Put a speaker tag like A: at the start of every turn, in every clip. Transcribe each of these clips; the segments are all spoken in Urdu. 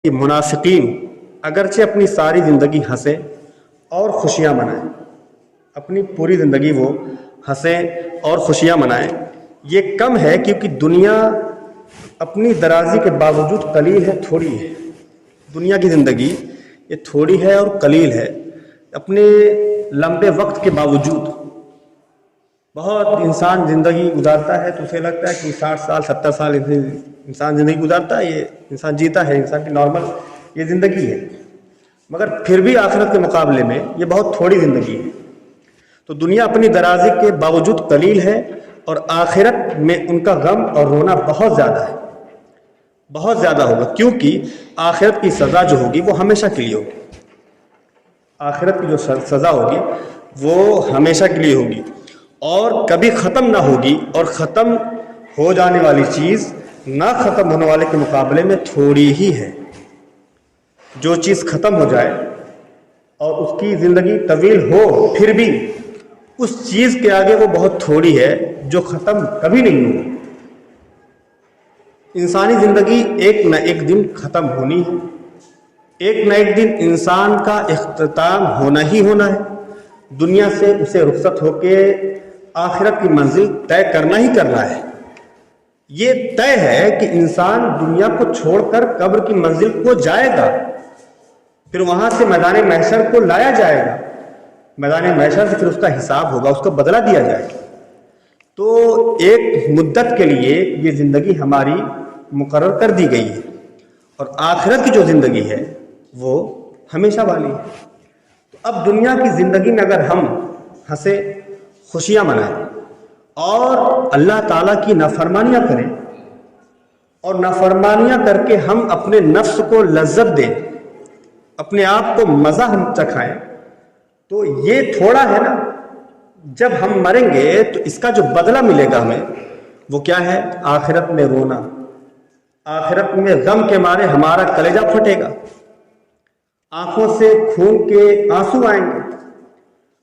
A: کہ منافقین اگرچہ اپنی ساری زندگی ہنسیں اور خوشیاں منائیں، اپنی پوری زندگی وہ ہنسیں اور خوشیاں منائیں، یہ کم ہے کیونکہ دنیا اپنی درازی کے باوجود قلیل ہے، تھوڑی ہے۔ دنیا کی زندگی یہ تھوڑی ہے اور قلیل ہے، اپنے لمبے وقت کے باوجود۔ بہت انسان زندگی گزارتا ہے تو اسے لگتا ہے کہ 60 سال 70 سال انسان زندگی گزارتا ہے، یہ انسان جیتا ہے، انسان کی نارمل یہ زندگی ہے، مگر پھر بھی آخرت کے مقابلے میں یہ بہت تھوڑی زندگی ہے۔ تو دنیا اپنی درازی کے باوجود قلیل ہے، اور آخرت میں ان کا غم اور رونا بہت زیادہ ہے، بہت زیادہ ہوگا، کیونکہ آخرت کی سزا جو ہوگی وہ ہمیشہ کے لیے ہوگی۔ آخرت کی جو سزا ہوگی وہ ہمیشہ کے لیے ہوگی اور کبھی ختم نہ ہوگی، اور ختم ہو جانے والی چیز نہ ختم ہونے والے کے مقابلے میں تھوڑی ہی ہے۔ جو چیز ختم ہو جائے اور اس کی زندگی طویل ہو، پھر بھی اس چیز کے آگے وہ بہت تھوڑی ہے جو ختم کبھی نہیں ہوگی۔ انسانی زندگی ایک نہ ایک دن ختم ہونی ہے، ایک نہ ایک دن انسان کا اختتام ہونا ہی ہونا ہے، دنیا سے اسے رخصت ہو کے آخرت کی منزل طے کرنا ہی کرنا ہے۔ یہ طے ہے کہ انسان دنیا کو چھوڑ کر قبر کی منزل کو جائے گا، پھر وہاں سے میدان محشر کو لایا جائے گا، میدان محشر سے پھر اس کا حساب ہوگا، اس کا بدلہ دیا جائے گا۔ تو ایک مدت کے لیے یہ زندگی ہماری مقرر کر دی گئی ہے، اور آخرت کی جو زندگی ہے وہ ہمیشہ والی ہے۔ تو اب دنیا کی زندگی میں اگر ہم ہنسے، خوشیاں منائیں اور اللہ تعالیٰ کی نافرمانیاں کریں، اور نافرمانیاں کر کے ہم اپنے نفس کو لذت دیں، اپنے آپ کو مزہ ہم چکھائیں، تو یہ تھوڑا ہے نا۔ جب ہم مریں گے تو اس کا جو بدلہ ملے گا ہمیں وہ کیا ہے؟ آخرت میں رونا، آخرت میں غم کے مارے ہمارا کلیجہ پھٹے گا، آنکھوں سے خون کے آنسو آئیں گے۔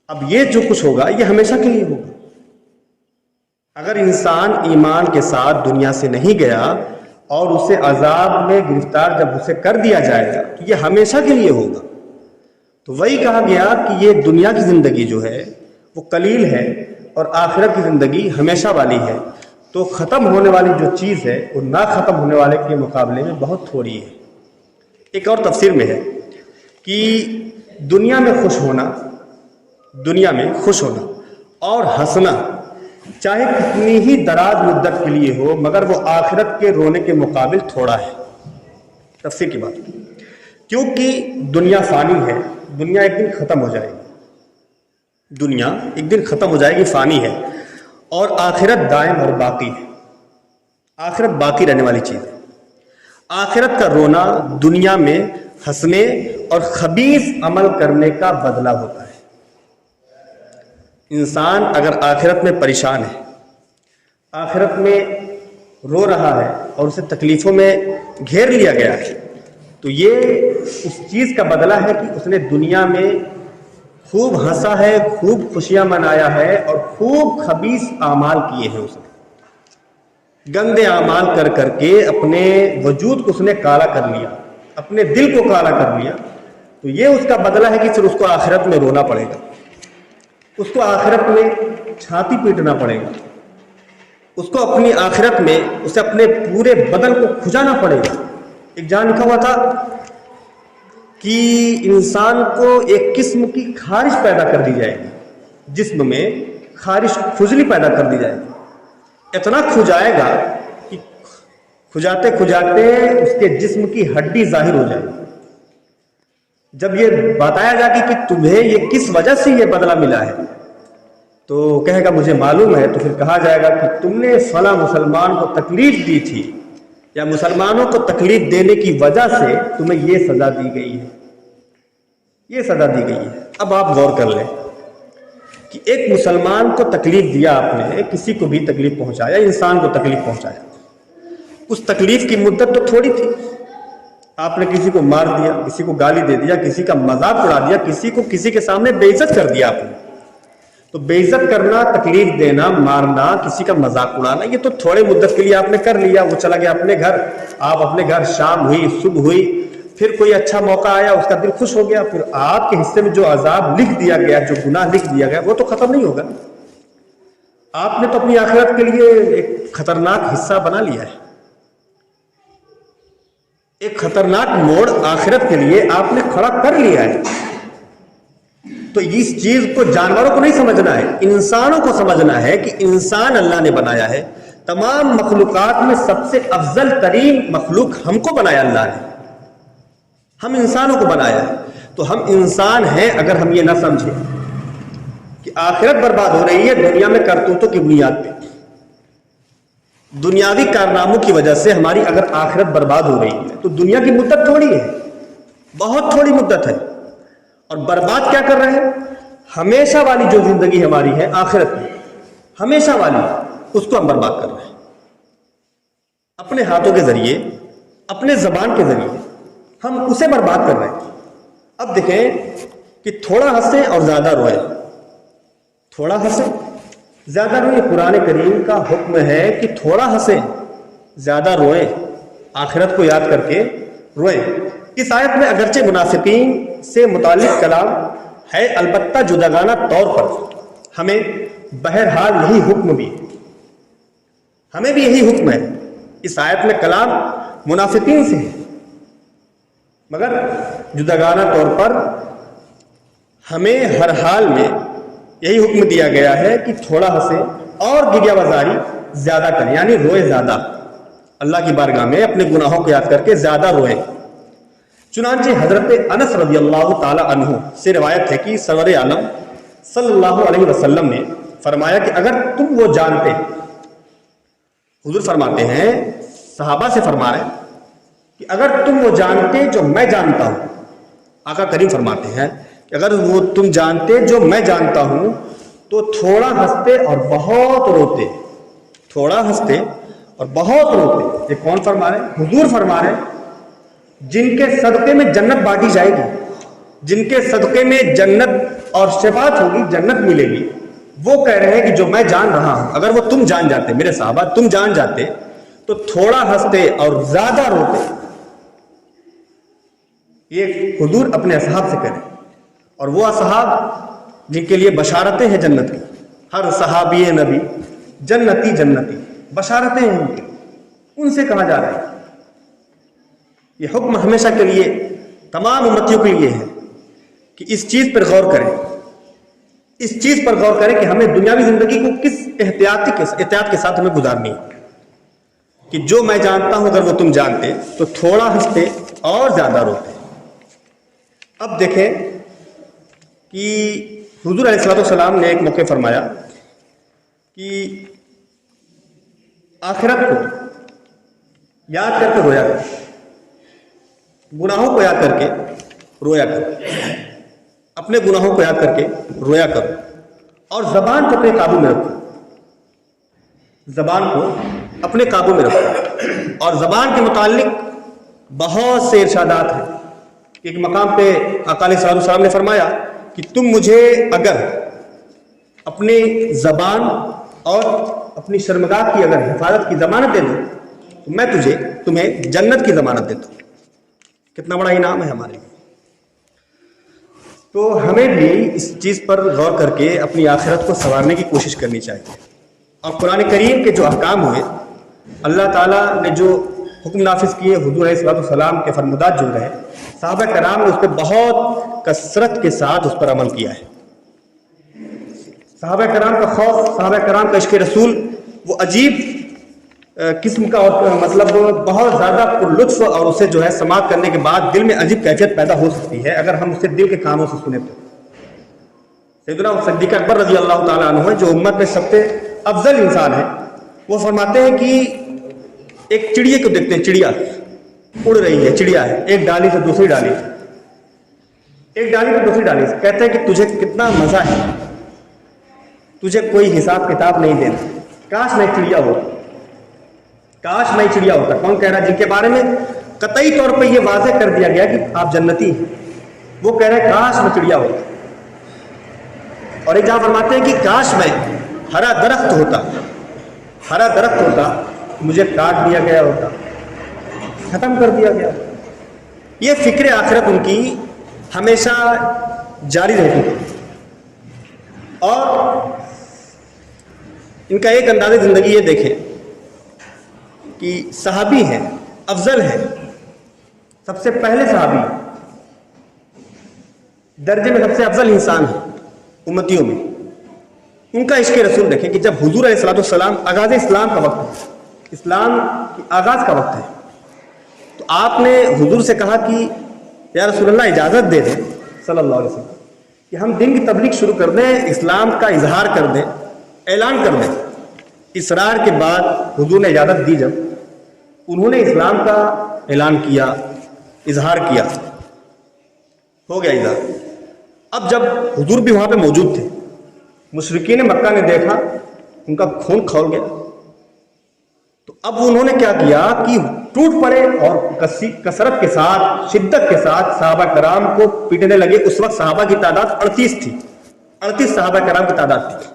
A: اب یہ جو کچھ ہوگا یہ ہمیشہ کے لیے ہوگا۔ اگر انسان ایمان کے ساتھ دنیا سے نہیں گیا اور اسے عذاب میں گرفتار جب اسے کر دیا جائے گا تو یہ ہمیشہ کے لیے ہوگا۔ تو وہی کہا گیا کہ یہ دنیا کی زندگی جو ہے وہ قلیل ہے اور آخرت کی زندگی ہمیشہ والی ہے۔ تو ختم ہونے والی جو چیز ہے وہ نہ ختم ہونے والے کے مقابلے میں بہت تھوڑی ہے۔ ایک اور تفسیر میں ہے کہ دنیا میں خوش ہونا، دنیا میں خوش ہونا اور ہنسنا چاہے کتنی ہی دراز مدت کے لیے ہو، مگر وہ آخرت کے رونے کے مقابل تھوڑا ہے۔ تفسیر کی بات، کیونکہ دنیا فانی ہے، دنیا ایک دن ختم ہو جائے گی، دنیا ایک دن ختم ہو جائے گی، فانی ہے، اور آخرت دائم اور باقی ہے۔ آخرت باقی رہنے والی چیز ہے۔ آخرت کا رونا دنیا میں ہنسنے اور خبیث عمل کرنے کا بدلہ ہوتا ہے۔ انسان اگر آخرت میں پریشان ہے، آخرت میں رو رہا ہے اور اسے تکلیفوں میں گھیر لیا گیا ہے، تو یہ اس چیز کا بدلہ ہے کہ اس نے دنیا میں خوب ہنسا ہے، خوب خوشیاں منایا ہے اور خوب خبیث اعمال کیے ہیں، اس نے گندے اعمال کر کر کے اپنے وجود کو اس نے کالا کر لیا، اپنے دل کو کالا کر لیا۔ تو یہ اس کا بدلہ ہے کہ پھر اس کو آخرت میں رونا پڑے گا، اس کو آخرت میں چھاتی پیٹنا پڑے گا، اس کو اپنی آخرت میں اسے اپنے پورے بدن کو کھجانا پڑے گا۔ ایک جہاں لکھا ہوا تھا کہ انسان کو ایک قسم کی خارش پیدا کر دی جائے گی، جسم میں خارش، کھجلی پیدا کر دی جائے گی، اتنا کھجائے گا کہ کھجاتے کھجاتے اس کے جسم کی ہڈی ظاہر ہو جائے گی۔ جب یہ بتایا جائے گا کہ تمہیں یہ کس وجہ سے یہ بدلہ ملا ہے، تو کہے گا مجھے معلوم ہے، تو پھر کہا جائے گا کہ تم نے فلاں مسلمان کو تکلیف دی تھی، یا مسلمانوں کو تکلیف دینے کی وجہ سے تمہیں یہ سزا دی گئی ہے، یہ سزا دی گئی ہے۔ اب آپ غور کر لیں کہ ایک مسلمان کو تکلیف دیا آپ نے، کسی کو بھی تکلیف پہنچایا، انسان کو تکلیف پہنچایا، اس تکلیف کی مدت تو تھوڑی تھی۔ آپ نے کسی کو مار دیا، کسی کو گالی دے دیا، کسی کا مذاق اڑا دیا، کسی کو کسی کے سامنے بے عزت کر دیا آپ نے۔ تو بے عزت کرنا، تکلیف دینا، مارنا، کسی کا مذاق اڑانا، یہ تو تھوڑے مدت کے لیے آپ نے کر لیا، وہ چلا گیا اپنے گھر۔ آپ اپنے گھر، شام ہوئی، صبح ہوئی، پھر کوئی اچھا موقع آیا, اس کا دل خوش ہو گیا, پھر آپ کے حصے میں جو عذاب لکھ دیا گیا, جو گناہ لکھ دیا گیا, وہ تو ختم نہیں ہوگا. آپ نے تو اپنی آخرت کے لیے ایک خطرناک حصہ بنا لیا ہے, ایک خطرناک موڑ آخرت کے لیے آپ نے کھڑا کر لیا ہے. تو اس چیز کو جانوروں کو نہیں سمجھنا ہے, انسانوں کو سمجھنا ہے کہ انسان اللہ نے بنایا ہے. تمام مخلوقات میں سب سے افضل ترین مخلوق ہم کو بنایا اللہ نے, ہم انسانوں کو بنایا ہے. تو ہم انسان ہیں اگر ہم یہ نہ سمجھیں کہ آخرت برباد ہو رہی ہے دنیا میں کرتوتوں کی بنیاد پہ, دنیاوی کارناموں کی وجہ سے ہماری اگر آخرت برباد ہو رہی ہے تو دنیا کی مدت تھوڑی ہے, بہت تھوڑی مدت ہے. اور برباد کیا کر رہے ہیں؟ ہمیشہ والی جو زندگی ہماری ہے آخرت میں, ہمیشہ والی, اس کو ہم برباد کر رہے ہیں اپنے ہاتھوں کے ذریعے, اپنے زبان کے ذریعے ہم اسے برباد کر رہے ہیں. اب دیکھیں کہ تھوڑا ہنسیں اور زیادہ روئیں, تھوڑا ہنسیں زیادہ روئیں. قرآن کریم کا حکم ہے کہ تھوڑا ہنسیں زیادہ روئیں, آخرت کو یاد کر کے روئیں. اس آیت میں اگرچہ منافقین سے متعلق کلام ہے, البتہ جداگانہ طور پر ہمیں بہرحال یہی حکم بھی, ہمیں بھی یہی حکم ہے. اس آیت میں کلام منافقین سے ہے, مگر جداگانہ طور پر ہمیں ہر حال میں یہی حکم دیا گیا ہے کہ تھوڑا ہنسے اور گریہ بازاری زیادہ کریں, یعنی روئے زیادہ, اللہ کی بارگاہ میں اپنے گناہوں کو یاد کر کے زیادہ روئے. چنانچہ حضرت انس رضی اللہ تعالی عنہ سے روایت ہے کہ سرور عالم صلی اللہ علیہ وسلم نے فرمایا کہ اگر تم وہ جانتے, حضور فرماتے ہیں, صحابہ سے فرما رہے ہیں کہ اگر تم وہ جانتے جو میں جانتا ہوں, آقا کریم فرماتے ہیں کہ اگر وہ تم جانتے جو میں جانتا ہوں تو تھوڑا ہنستے اور بہت روتے, تھوڑا ہنستے اور بہت روتے. یہ کون فرما رہے ہیں؟ حضور فرما رہے ہیں جن کے صدقے میں جنت بانٹی جائے گی, جن کے صدقے میں جنت اور شفاعت ہوگی, جنت ملے گی, وہ کہہ رہے ہیں کہ جو میں جان رہا ہوں اگر وہ تم جان جاتے, میرے صحابہ تم جان جاتے تو تھوڑا ہنستے اور زیادہ روتے. یہ حضور اپنے اصحاب سے کریں, اور وہ اصحاب جن کے لیے بشارتیں ہیں جنت کی, ہر صحابی نبی جنتی جنتی بشارتیں ہیں ان کی, ان سے کہا جا رہا ہے. یہ حکم ہمیشہ کے لیے تمام امتیوں کے لیے ہے کہ اس چیز پر غور کریں, اس چیز پر غور کریں کہ ہمیں دنیاوی زندگی کو کس احتیاط کے ساتھ ہمیں گزارنی ہے. کہ جو میں جانتا ہوں اگر وہ تم جانتے تو تھوڑا ہنستے اور زیادہ روتے. اب دیکھیں کہ حضور علیہ السلام نے ایک موقع فرمایا کہ آخرت کو یاد کر کے رویا کرو, گناہوں کو یاد کر کے رویا کرو, اپنے گناہوں کو یاد کر کے رویا کرو, اور زبان کو اپنے قابو میں رکھو, زبان کو اپنے قابو میں رکھو. اور زبان کے متعلق بہت سے ارشادات ہیں. ایک مقام پہ آقا علیہ السلام نے فرمایا کہ تم مجھے اگر اپنی زبان اور اپنی شرمگاہ کی اگر حفاظت کی ضمانت دے دو تو میں تمہیں جنت کی ضمانت دیتا ہوں. کتنا بڑا انعام ہے ہمارے لیے. تو ہمیں بھی اس چیز پر غور کر کے اپنی آخرت کو سنوارنے کی کوشش کرنی چاہیے. اور قرآن کریم کے جو احکام ہوئے, اللہ تعالیٰ نے جو حکم نافذ کیے, حضور علیہ السلام کے فرمودات جو رہے, صحابہ کرام نے اس پہ بہت کثرت کے ساتھ اس پر عمل کیا ہے. صحابہ کرام کا خوف, صحابہ کرام کا عشق رسول وہ عجیب قسم کا, اور مطلب بہت زیادہ لطف, اور اسے جو ہے سماعت کرنے کے بعد دل میں عجیب کیفیت پیدا ہو سکتی ہے اگر ہم اسے دل کے کانوں سے سنیں تو. سیدنا صدیق اکبر رضی اللہ تعالیٰ عنہ جو امت میں سب سے افضل انسان ہے, وہ فرماتے ہیں کہ ایک چڑیا کو دیکھتے ہیں, چڑیا اڑ رہی ہے, چڑیا ہے ایک ڈالی سے دوسری ڈالی سے, ایک ڈالی سے دوسری ڈالی سے, کہتے ہیں کہ تجھے کتنا مزہ ہے, تجھے کوئی حساب کتاب نہیں دینا, کاش میں چڑیا ہوتا, کاش میں چڑیا ہوتا. کون کہہ رہا ہے؟ جن کے بارے میں قطعی طور پہ یہ واضح کر دیا گیا کہ آپ جنتی ہیں, وہ کہہ رہے ہیں کاش میں چڑیا ہوتا. اور ایک جہاں فرماتے ہیں کہ کاش میں ہرا درخت ہوتا, ہرا درخت ہوتا, مجھے کاٹ دیا گیا ہوتا, ختم کر دیا گیا. یہ فکر آخرت ان کی ہمیشہ جاری رہتی تھی. اور ان کا ایک انداز زندگی یہ دیکھیں کہ صحابی ہیں، افضل ہیں، سب سے پہلے صحابی درجے میں سب سے افضل انسان ہیں امتیوں میں. ان کا عشق رسول دیکھیں کہ جب حضور علیہ الصلوۃ والسلام آغاز اسلام کا وقت ہے، اسلام کی آغاز کا وقت ہے، تو آپ نے حضور سے کہا کہ یا رسول اللہ اجازت دے دیں صلی اللہ علیہ وسلم کہ ہم دین کی تبلیغ شروع کر دیں، اسلام کا اظہار کر دیں، اعلان کر دیں. اصرار کے بعد حضور نے اجازت دی. جب انہوں نے اسلام کا اعلان کیا، اظہار کیا، ہو گیا اظہار. اب جب حضور بھی وہاں پہ موجود تھے، مشرکین مکہ نے دیکھا، ان کا خون کھول گیا. تو اب انہوں نے کیا کیا کہ ٹوٹ پڑے اور کثرت کے ساتھ، شدت کے ساتھ صحابہ کرام کو پیٹنے لگے. اس وقت صحابہ کی تعداد 38 تھی، 38 صحابہ کرام کی تعداد تھی.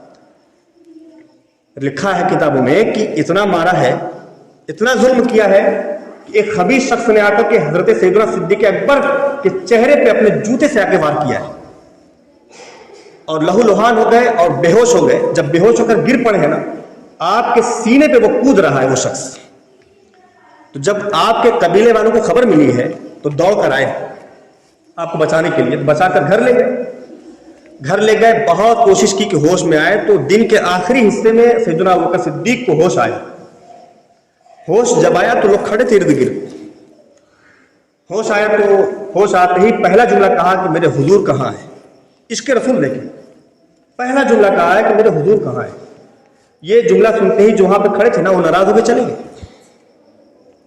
A: لکھا ہے کتابوں میں کہ اتنا مارا ہے، اتنا ظلم کیا ہے کہ ایک خبیث شخص نے آ کر کے حضرت سیدنا صدیق اکبر کے چہرے پہ اپنے جوتے سے آ کے وار کیا ہے اور لہو لہان ہو گئے اور بے ہوش ہو گئے. جب بے ہوش ہو کر گر پڑے ہیں نا، آپ کے سینے پہ وہ کود رہا ہے وہ شخص. تو جب آپ کے قبیلے والوں کو خبر ملی ہے تو دوڑ کر آئے آپ کو بچانے کے لیے. بچا کر گھر لے گئے. گھر لے گئے، بہت کوشش کی کہ ہوش میں آئے. تو دن کے آخری حصے میں سیدنا ابوبکر صدیق کو ہوش آیا. ہوش جب آیا تو لوگ کھڑے تھے ارد گرد. ہوش آیا تو ہوش آتے ہی پہلا جملہ کہا کہ میرے حضور کہاں ہے. عشق رسول دیکھیں، پہلا جملہ کہا ہے کہ میرے حضور کہاں ہے. یہ جملہ سنتے ہی جو وہاں پہ کھڑے تھے نا، وہ ناراض ہو کے چلے گئے.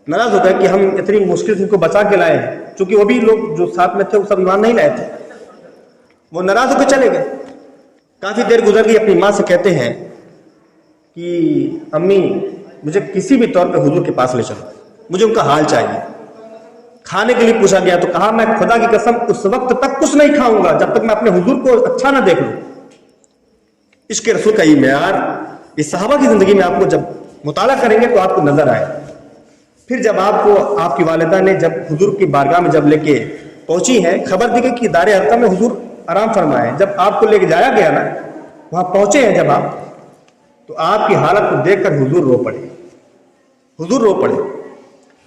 A: ناراض ہو گئے کہ ہم اتنی مشکل سے ان کو بچا کے لائے ہیں. چونکہ وہ بھی لوگ جو ساتھ میں تھے وہ سب ایمان نہیں لائے تھے. وہ ناراض ہو کے چلے گئے. کافی دیر گزر گئی. اپنی ماں سے کہتے ہیں کہ امی مجھے کسی بھی طور پہ حضور کے پاس لے چلو، مجھے ان کا حال چاہیے. کھانے کے لیے پوچھا گیا تو کہا میں خدا کی قسم اس وقت تک کچھ نہیں کھاؤں گا جب تک میں اپنے حضور کو اچھا نہ دیکھ لوں. عشق رسول کا یہ معیار اس صحابہ کی زندگی میں آپ کو جب مطالعہ کریں گے تو آپ کو نظر آئے. پھر جب آپ کو آپ کی والدہ نے جب حضور کی بارگاہ میں جب لے کے پہنچی ہے، خبر دی گئی کہ دار ارقم میں حضور آرام فرمائے. جب آپ کو لے کے جایا گیا نا، وہاں پہنچے ہیں جب آپ، تو آپ کی حالت کو دیکھ کر حضور رو پڑے. حضور رو پڑے.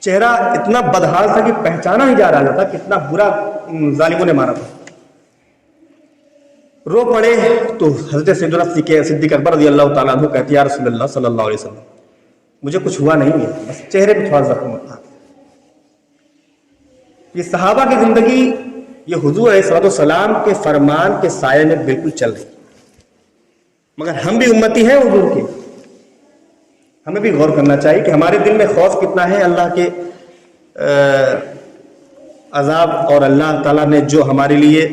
A: چہرہ اتنا بدحال تھا کہ پہچانا نہیں جا رہا تھا، کتنا برا ظالموں نے مارا تھا. رو پڑے تو حضرت سیدنا صدیق اکبر رضی اللہ تعالیٰ عنہ کہتے یا رسول اللہ صلی اللہ علیہ وسلم مجھے کچھ ہوا نہیں ہے، بس چہرے پہ تھوڑا زخم تھا. یہ صحابہ کی زندگی یہ حضور علیہ السلام کے فرمان کے سائے میں بالکل چل رہی. مگر ہم بھی امتی ہیں حضور کے. ہمیں بھی غور کرنا چاہیے کہ ہمارے دل میں خوف کتنا ہے اللہ کے عذاب اور اللہ تعالیٰ نے جو ہمارے لیے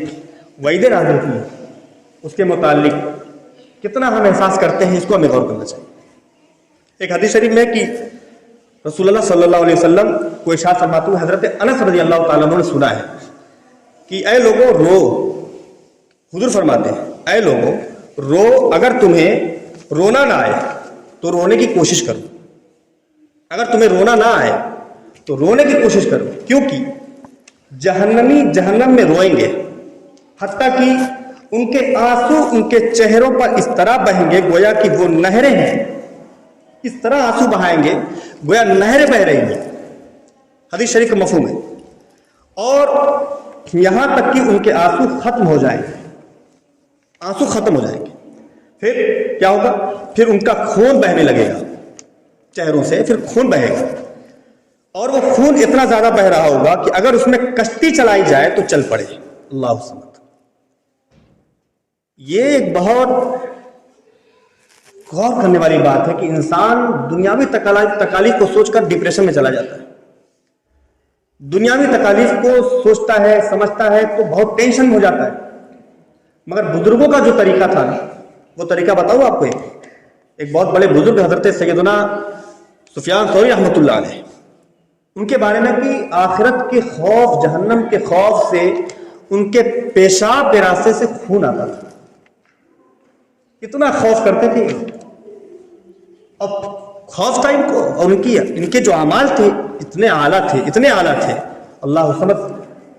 A: وعیدیں نازل کی ہیں اس کے متعلق کتنا ہم احساس کرتے ہیں، اس کو ہمیں غور کرنا چاہیے. ایک حدیث شریف میں کہ رسول اللہ صلی اللہ علیہ وسلم کو ارشاد فرماتے ہوئے حضرت انس رضی اللہ تعالیٰ عنہ نے سنا ہے کہ اے لوگوں رو. حضور فرماتے ہیں اے لوگوں رو، اگر تمہیں رونا نہ آئے تو رونے کی کوشش کرو. اگر تمہیں رونا نہ آئے تو رونے کی کوشش کرو، کیونکہ جہنمی جہنم میں روئیں گے حتیٰ کہ ان کے آنسو ان کے چہروں پر اس طرح بہیں گے گویا کہ وہ نہریں ہیں. اس طرح آنسو بہائیں گے گویا نہریں بہ رہی ہیں. حدیث شریف کا مفہوم ہے. اور یہاں تک کہ ان کے آنسو ختم ہو جائیں گے. آنسو ختم ہو جائیں گے. پھر کیا ہوگا؟ پھر ان کا خون بہنے لگے گا چہروں سے. پھر خون بہے گا اور وہ خون اتنا زیادہ بہ رہا ہوگا کہ اگر اس میں کشتی چلائی جائے تو چل پڑے. اللہ سمت. یہ ایک بہت غور کرنے والی بات ہے کہ انسان دنیاوی تکالیف کو سوچ کر ڈپریشن میں چلا جاتا ہے. دنیاوی تکالیف کو سوچتا ہے، سمجھتا ہے تو بہت ٹینشن ہو جاتا ہے. مگر بزرگوں کا جو طریقہ تھا نا، وہ طریقہ بتاؤں آپ کو. ایک بہت بڑے بزرگ حضرت سیدنا سفیان ثوری رحمۃ اللہ علیہ، ان کے بارے میں کہ آخرت کے خوف، جہنم کے خوف سے ان کے پیشاب کے راستے سے خون آتا تھا. اتنا خوف کرتے تھے. اور خوف ٹائم کو اور ان کے جو اعمال تھے اتنے اعلیٰ تھے. اللہ سمجھ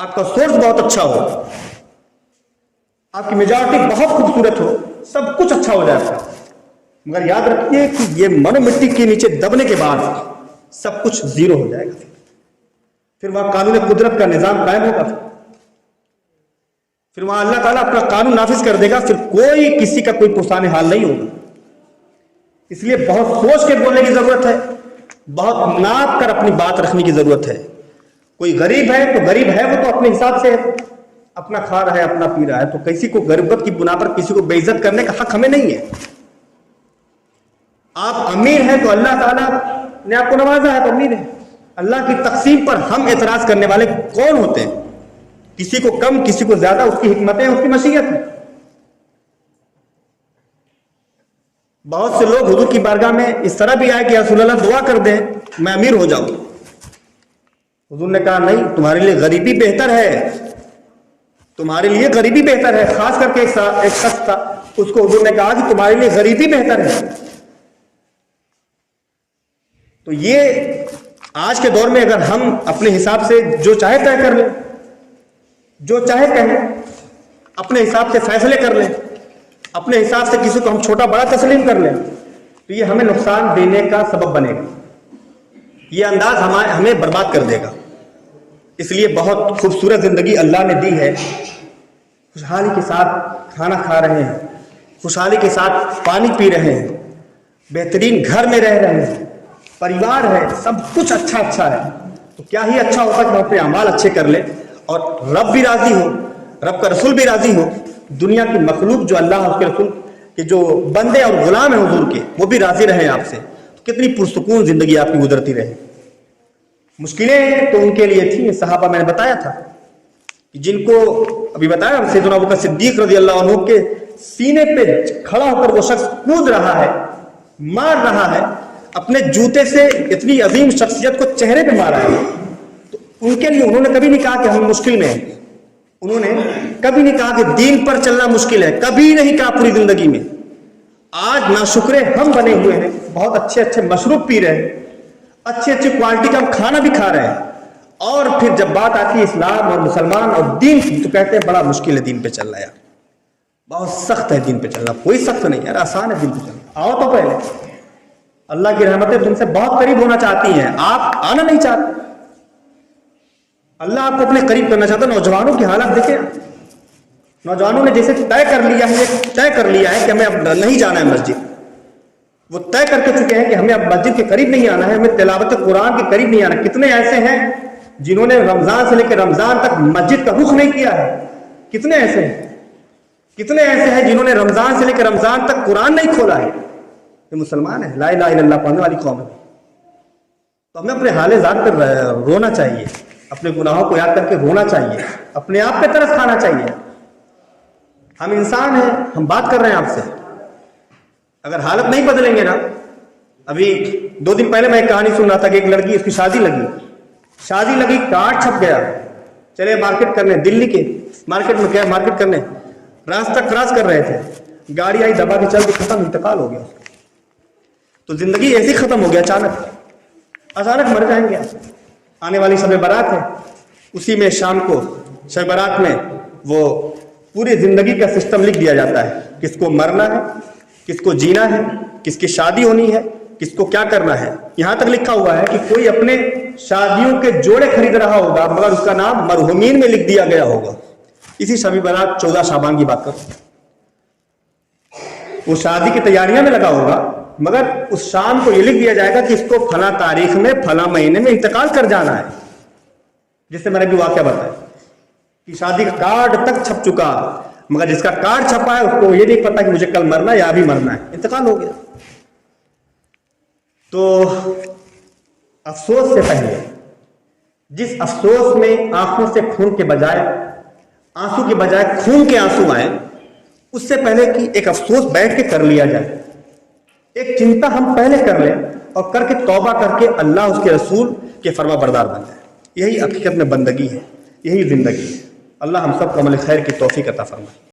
A: آپ کا سورس بہت اچھا ہو, آپ کی میجارٹی بہت خوبصورت ہو, سب کچھ اچھا ہو جائے گا, مگر یاد رکھیے کہ یہ من مٹی کے نیچے دبنے کے بعد سب کچھ زیرو ہو جائے گا. پھر وہاں قانون قدرت کا نظام قائم ہوگا, پھر وہاں اللہ تعالیٰ اپنا قانون نافذ کر دے گا, پھر کوئی کسی کا کوئی پرسان حال نہیں ہوگا. اس لیے بہت سوچ کے بولنے کی ضرورت ہے, بہت ناپ کر اپنی بات رکھنے کی ضرورت ہے. کوئی غریب ہے تو غریب ہے, وہ تو اپنے حساب سے اپنا کھا رہا ہے, اپنا پی رہا ہے, تو کسی کو غربت کی بنا پر کسی کو بے عزت کرنے کا حق ہمیں نہیں ہے. آپ امیر ہیں تو اللہ تعالیٰ نے آپ کو نوازا ہے تو امیر ہے. اللہ کی تقسیم پر ہم اعتراض کرنے والے کون ہوتے ہیں؟ کسی کو کم کسی کو زیادہ, اس کی حکمتیں اس کی مشیت ہے. بہت سے لوگ حضور کی بارگاہ میں اس طرح بھی آئے کہ یا رسول اللہ دعا کر دیں میں امیر ہو جاؤں. حضور نے کہا نہیں, تمہارے لیے غریبی بہتر ہے, تمہارے لیے غریبی بہتر ہے. خاص کر کے ایک شخص تھا, اس کو حضور نے کہا کہ تمہارے لیے غریبی بہتر ہے. تو یہ آج کے دور میں اگر ہم اپنے حساب سے جو چاہے طے کر لیں, جو چاہے کہیں, اپنے حساب سے فیصلے کر لیں, اپنے حساب سے کسی کو ہم چھوٹا بڑا تسلیم کر لیں, تو یہ ہمیں نقصان دینے کا سبب بنے گا. یہ انداز ہمیں برباد کر دے گا. اس لیے بہت خوبصورت زندگی اللہ نے دی ہے. خوشحالی کے ساتھ کھانا کھا رہے ہیں, خوشحالی کے ساتھ پانی پی رہے ہیں, بہترین گھر میں رہ رہے ہیں, پریوار ہے, سب کچھ اچھا ہے. تو کیا ہی اچھا ہوتا کہ ہم اپنے اعمال اچھے کر لیں اور رب بھی راضی ہو, رب کا رسول بھی راضی ہو, دنیا کی مخلوق جو اللہ اس کے رسول کے جو بندے اور غلام ہیں حضور کے, وہ بھی راضی رہیں آپ سے. تو کتنی پرسکون زندگی آپ کی گزرتی رہے. مشکلیں تو ان کے لیے تھیں, صحابہ میں نے بتایا تھا کہ جن کو ابھی بتایا سیدنا ابوبکر صدیق رضی اللہ عنہ کے سینے پہ کھڑا ہو کر وہ شخص کود رہا ہے, مار رہا ہے, اپنے جوتے سے اتنی عظیم شخصیت کو چہرے پہ مارا ہے. تو ان کے لیے انہوں نے کبھی نہیں کہا کہ ہم مشکل میں ہیں, انہوں نے کبھی نہیں کہا کہ دین پر چلنا مشکل ہے, کبھی نہیں کہا پوری زندگی میں. آج ناشکرے ہم بنے ہوئے ہیں, بہت اچھے مشروب پی رہے ہیں, اچھی کوالٹی کا ہم کھانا بھی کھا رہے ہیں, اور پھر جب بات آتی ہے اسلام اور مسلمان اور دین کی تو کہتے ہیں بڑا مشکل ہے دین پہ چلنا, یار بہت سخت ہے دین پہ چلنا. کوئی سخت نہیں یار, آسان ہے دین پہ چلنا. آؤ تو پہلے, اللہ کی رحمتیں تم سے بہت قریب ہونا چاہتی ہیں, آپ آنا نہیں چاہتے. اللہ آپ کو اپنے قریب کرنا چاہتا ہے. نوجوانوں کی حالت دیکھیں, نوجوانوں نے جیسے طے کر لیا ہے کہ ہمیں اب نہیں جانا ہے مسجد. وہ طے کر کے چکے ہیں کہ ہمیں اب مسجد کے قریب نہیں آنا ہے, ہمیں تلاوت قرآن کے قریب نہیں آنا. کتنے ایسے ہیں جنہوں نے رمضان سے لے کے رمضان تک مسجد کا رخ نہیں کیا ہے؟ کتنے ایسے ہیں جنہوں نے رمضان سے لے کے رمضان تک قرآن نہیں کھولا ہے؟ یہ مسلمان ہے, لا الہ الا اللہ پڑھنے والی قوم ہے. تو ہمیں اپنے حال ذات پر رونا چاہیے, اپنے گناہوں کو یاد کر کے رونا چاہیے, اپنے آپ پہ ترس کھانا چاہیے. ہم انسان ہیں, ہم بات کر رہے ہیں آپ سے. اگر حالت نہیں بدلیں گے نا, ابھی 2 دن پہلے میں ایک کہانی سن رہا تھا کہ ایک لڑکی, اس کی شادی لگی, کارڈ چھپ گیا, چلے مارکیٹ کرنے, دلی کے مارکیٹ میں گئے مارکیٹ کرنے, راستہ کراس کر رہے تھے, گاڑی آئی دبا کے چل کے ختم, انتقال ہو گیا. تو زندگی ایسی ختم ہو گیا, اچانک مر جائیں گے. آنے والی شب برات ہے, اسی میں شام کو شب برات میں وہ پوری زندگی کا سسٹم لکھ دیا جاتا ہے, کس کو مرنا ہے, کس کو جینا ہے, کس کی شادی ہونی ہے, کس کو کیا کرنا ہے. یہاں تک لکھا ہوا ہے کہ کوئی اپنے شادیوں کے جوڑے خرید رہا ہوگا مگر اس کا نام مرحومین میں لکھ دیا گیا ہوگا. اسی شب برات 14 شعبان کی بات کروں, وہ شادی کی تیاریاں میں لگا ہوگا مگر اس شام کو یہ لکھ دیا جائے گا کہ اس کو فلاں تاریخ میں فلاں مہینے میں انتقال کر جانا ہے. جس سے میں نے بھی واقعہ بتایا کہ شادی کا کارڈ تک چھپ چکا, مگر جس کا کارڈ چھپا ہے اس کو یہ نہیں پتا کہ مجھے کل مرنا ہے یا ابھی مرنا ہے, انتقال ہو گیا. تو افسوس سے پہلے, جس افسوس میں آنکھوں سے خون کے بجائے آنسو کے بجائے خون کے آنسو آئے, اس سے پہلے کہ ایک افسوس بیٹھ کے کر لیا جائے, ایک چنتا ہم پہلے کر لیں اور کر کے توبہ کر کے اللہ اس کے رسول کے فرما بردار بن جائے. یہی حقیقت میں بندگی ہے, یہی زندگی ہے. اللہ ہم سب کو عمل خیر کی توفیق عطا فرمائے.